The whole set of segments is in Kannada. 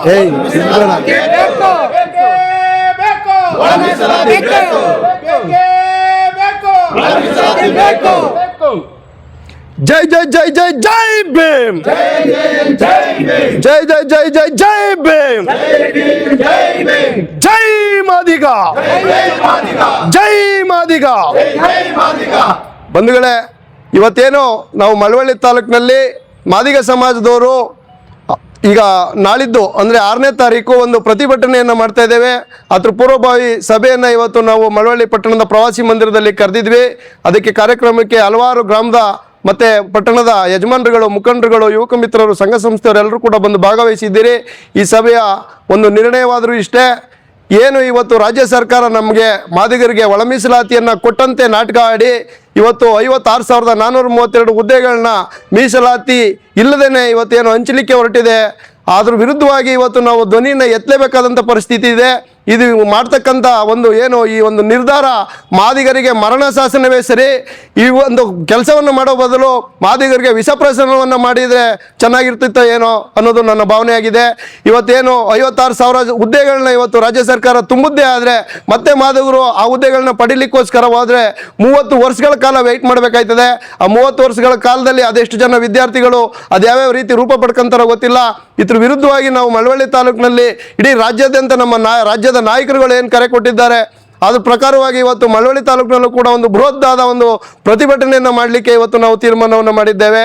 ಜೈ ಜೈ ಜೈ ಜೈ ಜೈ ಭೀಮ್, ಜೈ ಜೈ ಜೈ ಜೈ ಜೈ ಭೀಮ್, ಜೈ ಮಾದಿಗ, ಜೈ ಮಾದಿಗ. ಬಂಧುಗಳೇ, ಇವತ್ತೇನು ನಾವು ಮಳವಳ್ಳಿ ತಾಲೂಕಿನಲ್ಲಿ ಮಾದಿಗ ಸಮಾಜದವರು ಈಗ ನಾಳಿದ್ದು ಅಂದರೆ 6ನೇ ತಾರೀಕು ಒಂದು ಪ್ರತಿಭಟನೆಯನ್ನು ಮಾಡ್ತಾ ಇದ್ದೇವೆ. ಅದ್ರ ಪೂರ್ವಭಾವಿ ಸಭೆಯನ್ನು ಇವತ್ತು ನಾವು ಮಳವಳ್ಳಿ ಪಟ್ಟಣದ ಪ್ರವಾಸಿ ಮಂದಿರದಲ್ಲಿ ಕರೆದಿದ್ವಿ. ಅದಕ್ಕೆ ಕಾರ್ಯಕ್ರಮಕ್ಕೆ ಹಲವಾರು ಗ್ರಾಮದ ಮತ್ತು ಪಟ್ಟಣದ ಯಜಮಾನರುಗಳು, ಮುಖಂಡರುಗಳು, ಯುವಕ ಮಿತ್ರರು, ಸಂಘ ಸಂಸ್ಥೆಯವರೆಲ್ಲರೂ ಕೂಡ ಬಂದು ಭಾಗವಹಿಸಿದ್ದೀರಿ. ಈ ಸಭೆಯ ಒಂದು ನಿರ್ಣಯವಾದರೂ ಇಷ್ಟೇ, ಏನು ಇವತ್ತು ರಾಜ್ಯ ಸರ್ಕಾರ ನಮಗೆ ಮಾದಿಗರಿಗೆ ಒಳ ಮೀಸಲಾತಿಯನ್ನು ಕೊಟ್ಟಂತೆ ನಾಟಕ ಆಡಿ ಇವತ್ತು 56,432 ಹುದ್ದೆಗಳನ್ನ ಮೀಸಲಾತಿ ಇಲ್ಲದೇ ಇವತ್ತೇನು ಹಂಚಲಿಕ್ಕೆ ಹೊರಟಿದೆ. ಅದ್ರ ವಿರುದ್ಧವಾಗಿ ಇವತ್ತು ನಾವು ಧ್ವನಿಯನ್ನು ಎತ್ತಲೇಬೇಕಾದಂಥ ಪರಿಸ್ಥಿತಿ ಇದೆ. ಇದು ಮಾಡ್ತಕ್ಕಂಥ ಈ ಒಂದು ನಿರ್ಧಾರ ಮಾದಿಗರಿಗೆ ಮರಣ ಶಾಸನವೇ ಸರಿ. ಈ ಒಂದು ಕೆಲಸವನ್ನು ಮಾಡೋ ಬದಲು ಮಾದಿಗರಿಗೆ ವಿಷಪ್ರಸರಣವನ್ನು ಮಾಡಿದರೆ ಚೆನ್ನಾಗಿರ್ತಿತ್ತೋ ಏನೋ ಅನ್ನೋದು ನನ್ನ ಭಾವನೆಯಾಗಿದೆ. ಇವತ್ತೇನು 56,000 ಹುದ್ದೆಗಳನ್ನ ಇವತ್ತು ರಾಜ್ಯ ಸರ್ಕಾರ ತುಂಬುದೇ ಆದರೆ ಮತ್ತೆ ಮಾದಿಗರು ಆ ಹುದ್ದೆಗಳನ್ನ ಪಡಿಲಿಕ್ಕೋಸ್ಕರ ಹೋದರೆ 30 ವರ್ಷಗಳ ಕಾಲ ವೆಯ್ಟ್ ಮಾಡಬೇಕಾಯ್ತದೆ. ಆ 30 ವರ್ಷಗಳ ಕಾಲದಲ್ಲಿ ಅದೆಷ್ಟು ಜನ ವಿದ್ಯಾರ್ಥಿಗಳು ಅದ್ಯಾವ್ಯಾವ ರೀತಿ ರೂಪ ಪಡ್ಕೊಂತಾರೋ ಗೊತ್ತಿಲ್ಲ. ಇದ್ರ ವಿರುದ್ಧವಾಗಿ ನಾವು ಮಳವಳ್ಳಿ ತಾಲೂಕಿನಲ್ಲಿ ಇಡೀ ರಾಜ್ಯಾದ್ಯಂತ ನಮ್ಮ ರಾಜ್ಯದ ನಾಯಕರುಗಳು ಏನು ಕರೆ ಕೊಟ್ಟಿದ್ದಾರೆ ಅದ್ರ ಪ್ರಕಾರವಾಗಿ ಇವತ್ತು ಮಳವಳ್ಳಿ ತಾಲೂಕಿನಲ್ಲೂ ಕೂಡ ಒಂದು ಬೃಹತ್ತಾದ ಒಂದು ಪ್ರತಿಭಟನೆಯನ್ನು ಮಾಡಲಿಕ್ಕೆ ಇವತ್ತು ನಾವು ತೀರ್ಮಾನವನ್ನು ಮಾಡಿದ್ದೇವೆ.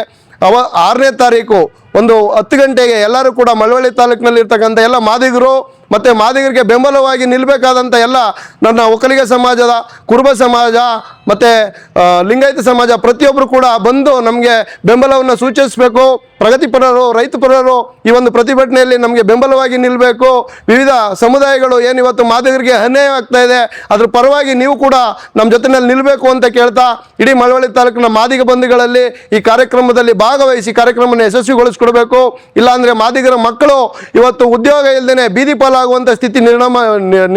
6ನೇ ತಾರೀಕು 10 ಗಂಟೆಗೆ ಎಲ್ಲರೂ ಕೂಡ ಮಳವಳ್ಳಿ ತಾಲೂಕಿನಲ್ಲಿ ಇರ್ತಕ್ಕಂಥ ಎಲ್ಲ ಮಾದಿಗರು ಮತ್ತು ಮಾದಿಗರಿಗೆ ಬೆಂಬಲವಾಗಿ ನಿಲ್ಲಬೇಕಾದಂಥ ಎಲ್ಲ ನನ್ನ ಒಕ್ಕಲಿಗ ಸಮಾಜದ, ಕುರುಬ ಸಮಾಜ ಮತ್ತು ಲಿಂಗಾಯತ ಸಮಾಜ ಪ್ರತಿಯೊಬ್ಬರು ಕೂಡ ಬಂದು ನಮಗೆ ಬೆಂಬಲವನ್ನು ಸೂಚಿಸಬೇಕು. ಪ್ರಗತಿಪರರು, ರೈತಪರರು ಈ ಒಂದು ಪ್ರತಿಭಟನೆಯಲ್ಲಿ ನಮಗೆ ಬೆಂಬಲವಾಗಿ ನಿಲ್ಲಬೇಕು. ವಿವಿಧ ಸಮುದಾಯಗಳು ಏನಿವತ್ತು ಮಾದಿಗರಿಗೆ ಅನ್ಯಾಯ ಆಗ್ತಾ ಇದೆ ಅದ್ರ ಪರವಾಗಿ ನೀವು ಕೂಡ ನಮ್ಮ ಜೊತೆಯಲ್ಲಿ ನಿಲ್ಲಬೇಕು ಅಂತ ಕೇಳ್ತಾ, ಇಡೀ ಮಳವಳ್ಳಿ ತಾಲೂಕಿನ ಮಾದಿಗ ಬಂಧುಗಳಲ್ಲಿ ಈ ಕಾರ್ಯಕ್ರಮದಲ್ಲಿ ಭಾಗವಹಿಸಿ ಕಾರ್ಯಕ್ರಮವನ್ನು ಯಶಸ್ವಿಗೊಳಿಸ್ಕೊಡ್ಬೇಕು. ಇಲ್ಲಾಂದರೆ ಮಾದಿಗರ ಮಕ್ಕಳು ಇವತ್ತು ಉದ್ಯೋಗ ಇಲ್ಲದೇ ಬೀದಿ ಪಾಲಾಗುವಂಥ ಸ್ಥಿತಿ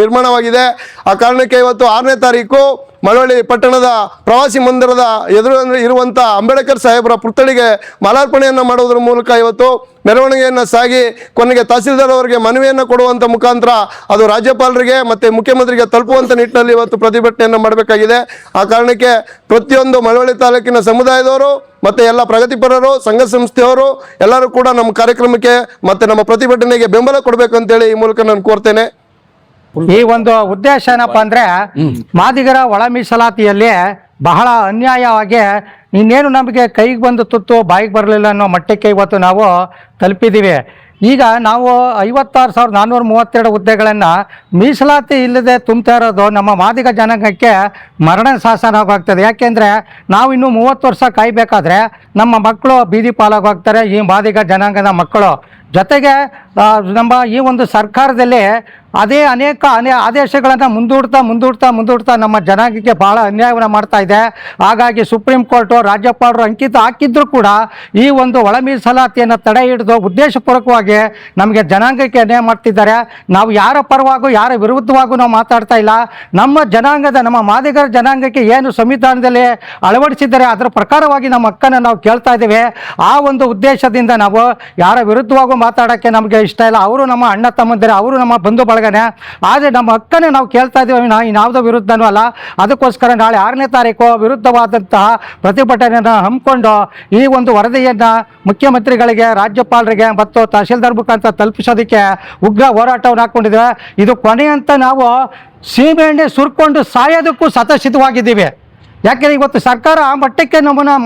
ನಿರ್ಮಾಣವಾಗಿದೆ. ಆ ಕಾರಣಕ್ಕೆ ಇವತ್ತು 6ನೇ ತಾರೀಕು ಮಳವಳ್ಳಿ ಪಟ್ಟಣದ ಪ್ರವಾಸಿ ಮಂದಿರದ ಎದುರು ಇರುವಂಥ ಅಂಬೇಡ್ಕರ್ ಸಾಹೇಬರ ಪುತ್ಥಳಿಗೆ ಮಾಲಾರ್ಪಣೆಯನ್ನು ಮಾಡುವುದರ ಮೂಲಕ ಇವತ್ತು ಮೆರವಣಿಗೆಯನ್ನು ಸಾಗಿ ಕೊನೆಗೆ ತಹಸೀಲ್ದಾರ್ ಅವರಿಗೆ ಮನವಿಯನ್ನು ಕೊಡುವಂಥ ಮುಖಾಂತರ ಅದು ರಾಜ್ಯಪಾಲರಿಗೆ ಮತ್ತು ಮುಖ್ಯಮಂತ್ರಿಗೆ ತಲುಪುವಂಥ ನಿಟ್ಟಿನಲ್ಲಿ ಇವತ್ತು ಪ್ರತಿಭಟನೆಯನ್ನು ಮಾಡಬೇಕಾಗಿದೆ. ಆ ಕಾರಣಕ್ಕೆ ಪ್ರತಿಯೊಂದು ಮಳವಳ್ಳಿ ತಾಲೂಕಿನ ಸಮುದಾಯದವರು ಮತ್ತು ಎಲ್ಲ ಪ್ರಗತಿಪರರು, ಸಂಘ ಸಂಸ್ಥೆಯವರು ಎಲ್ಲರೂ ಕೂಡ ನಮ್ಮ ಕಾರ್ಯಕ್ರಮಕ್ಕೆ ಮತ್ತು ನಮ್ಮ ಪ್ರತಿಭಟನೆಗೆ ಬೆಂಬಲ ಕೊಡಬೇಕು ಅಂತೇಳಿ ಈ ಮೂಲಕ ನಾನು ಕೋರ್ತೇನೆ. ಈ ಒಂದು ಉದ್ದೇಶ ಏನಪ್ಪ ಅಂದ್ರೆ ಮಾದಿಗರ ಒಳ ಮೀಸಲಾತಿಯಲ್ಲಿ ಬಹಳ ಅನ್ಯಾಯವಾಗಿ ಇನ್ನೇನು ನಮಗೆ ಕೈಗೆ ಬಂದು ತುತ್ತು ಬಾಯಿಗೆ ಬರಲಿಲ್ಲ ಅನ್ನೋ ಮಟ್ಟಕ್ಕೆ ಇವತ್ತು ನಾವು ತಲುಪಿದ್ದೀವಿ. ಈಗ ನಾವು 56,432 ಹುದ್ದೆಗಳನ್ನು ಮೀಸಲಾತಿ ಇಲ್ಲದೆ ತುಂಬ್ತಾ ಇರೋದು ನಮ್ಮ ಮಾದಿಗ ಜನಾಂಗಕ್ಕೆ ಮರಣ ಶಾಸನವಾಗ್ತದೆ. ಯಾಕೆಂದರೆ ನಾವು ಇನ್ನೂ 30 ವರ್ಷ ಕಾಯಬೇಕಾದ್ರೆ ನಮ್ಮ ಮಕ್ಕಳು ಬೀದಿ ಪಾಲಾಗೋಗ್ತಾರೆ, ಈ ಮಾದಿಗ ಜನಾಂಗದ ಮಕ್ಕಳು. ಜೊತೆಗೆ ನಮ್ಮ ಈ ಒಂದು ಸರ್ಕಾರದಲ್ಲಿ ಅನೇಕ ಆದೇಶಗಳನ್ನು ಮುಂದೂಡ್ತಾ ನಮ್ಮ ಜನಾಂಗಕ್ಕೆ ಭಾಳ ಅನ್ಯಾಯವನ್ನು ಮಾಡ್ತಾ ಇದೆ. ಹಾಗಾಗಿ ಸುಪ್ರೀಂ ಕೋರ್ಟು, ರಾಜ್ಯಪಾಲರು ಅಂಕಿತ ಹಾಕಿದ್ರು ಕೂಡ ಈ ಒಂದು ಒಳ ಮೀಸಲಾತಿಯನ್ನು ತಡೆ ಹಿಡಿದು ಉದ್ದೇಶಪೂರ್ವಕವಾಗಿ ನಮಗೆ ಜನಾಂಗಕ್ಕೆ ಅನ್ಯಾಯ ಮಾಡ್ತಿದ್ದಾರೆ. ನಾವು ಯಾರ ಪರವಾಗೂ ಯಾರ ವಿರುದ್ಧವಾಗೂ ನಾವು ಮಾತಾಡ್ತಾ ಇಲ್ಲ. ನಮ್ಮ ಜನಾಂಗದ, ನಮ್ಮ ಮಾದಿಗರ ಜನಾಂಗಕ್ಕೆ ಏನು ಸಂವಿಧಾನದಲ್ಲಿ ಅಳವಡಿಸಿದ್ದಾರೆ ಅದರ ಪ್ರಕಾರವಾಗಿ ನಮ್ಮ ಹಕ್ಕನ್ನು ನಾವು ಕೇಳ್ತಾ ಇದ್ದೇವೆ. ಆ ಒಂದು ಉದ್ದೇಶದಿಂದ ನಾವು ಯಾರ ವಿರುದ್ಧವಾಗೂ ಮಾತಾಡೋಕ್ಕೆ ನಮಗೆ ಇಷ್ಟ ಇಲ್ಲ. ಅವರು ನಮ್ಮ ಅಣ್ಣ ತಮ್ಮಂದಿರು, ಅವರು ನಮ್ಮ ಬಂಧು ಬಳಗನೆ. ಆದರೆ ನಮ್ಮ ಹಕ್ಕನ್ನು ನಾವು ಕೇಳ್ತಾ ಇದ್ದೀವಿ, ಇನ್ಯಾವುದೋ ವಿರುದ್ಧನೂ ಅಲ್ಲ. ಅದಕ್ಕೋಸ್ಕರ ನಾಳೆ 6ನೇ ತಾರೀಕು ವಿರುದ್ಧವಾದಂತಹ ಪ್ರತಿಭಟನೆಯನ್ನು ಹಮ್ಮಿಕೊಂಡು ಈ ಒಂದು ವರದಿಯನ್ನು ಮುಖ್ಯಮಂತ್ರಿಗಳಿಗೆ, ರಾಜ್ಯಪಾಲರಿಗೆ ಮತ್ತು ತಹಶೀಲ್ದಾರ್ ಮುಖಾಂತರ ತಲುಪಿಸೋದಕ್ಕೆ ಉಗ್ರ ಹೋರಾಟವನ್ನು ಹಾಕ್ಕೊಂಡಿದ್ದೇವೆ. ಇದು ಕೊನೆಯಂತ ನಾವು ಸೀಮೆಎಣ್ಣೆ ಸುರ್ಕೊಂಡು ಸಾಯೋದಕ್ಕೂ ಸತಸಿದ್ಧವಾಗಿದ್ದೀವಿ. ಯಾಕೆಂದರೆ ಇವತ್ತು ಸರ್ಕಾರ ಆ ಮಟ್ಟಕ್ಕೆ ನಮ್ಮನ್ನು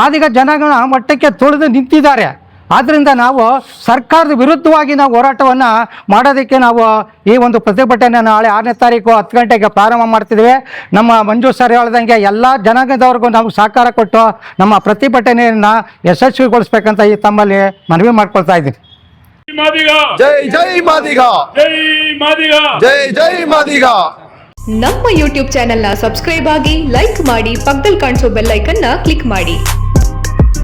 ಮಾದಿಗ ಜನಾಂಗನ ಆ ಮಟ್ಟಕ್ಕೆ ತುಳಿದು ನಿಂತಿದ್ದಾರೆ. ಆದ್ದರಿಂದ ನಾವು ಸರ್ಕಾರದ ವಿರುದ್ಧವಾಗಿ ನಾವು ಹೋರಾಟವನ್ನು ಮಾಡೋದಕ್ಕೆ ನಾವು ಈ ಒಂದು ಪ್ರತಿಭಟನೆ ನಾಳೆ 6ನೇ ತಾರೀಕು 10 ಗಂಟೆಗೆ ಪ್ರಾರಂಭ ಮಾಡ್ತಿದ್ದೇವೆ. ನಮ್ಮ ಮಂಜು ಸರ್ ಹೇಳ್ದಂಗೆ ಎಲ್ಲ ಜನಾಂಗದವ್ರಿಗೂ ನಾವು ಸಹಕಾರ ಕೊಟ್ಟು ನಮ್ಮ ಪ್ರತಿಭಟನೆಯನ್ನು ಯಶಸ್ವಿಗೊಳಿಸ್ಬೇಕಂತ ಈ ತಮ್ಮಲ್ಲಿ ಮನವಿ ಮಾಡ್ಕೊಳ್ತಾ ಇದ್ದೀನಿ. ಜೈ ಜೈ ಮಾದಿಗ, ಜೈ ಮಾದಿಗ, ಜೈ ಜೈ ಮಾದಿಗ. ನಮ್ಮ ಯೂಟ್ಯೂಬ್ ಚಾನೆಲ್ನ ಸಬ್ಸ್ಕ್ರೈಬ್ ಆಗಿ, ಲೈಕ್ ಮಾಡಿ, ಪಕ್ಕದಲ್ಲಿ ಕಾಣಿಸೋ ಬೆಲ್ ಐಕನ್ನ ಕ್ಲಿಕ್ ಮಾಡಿ.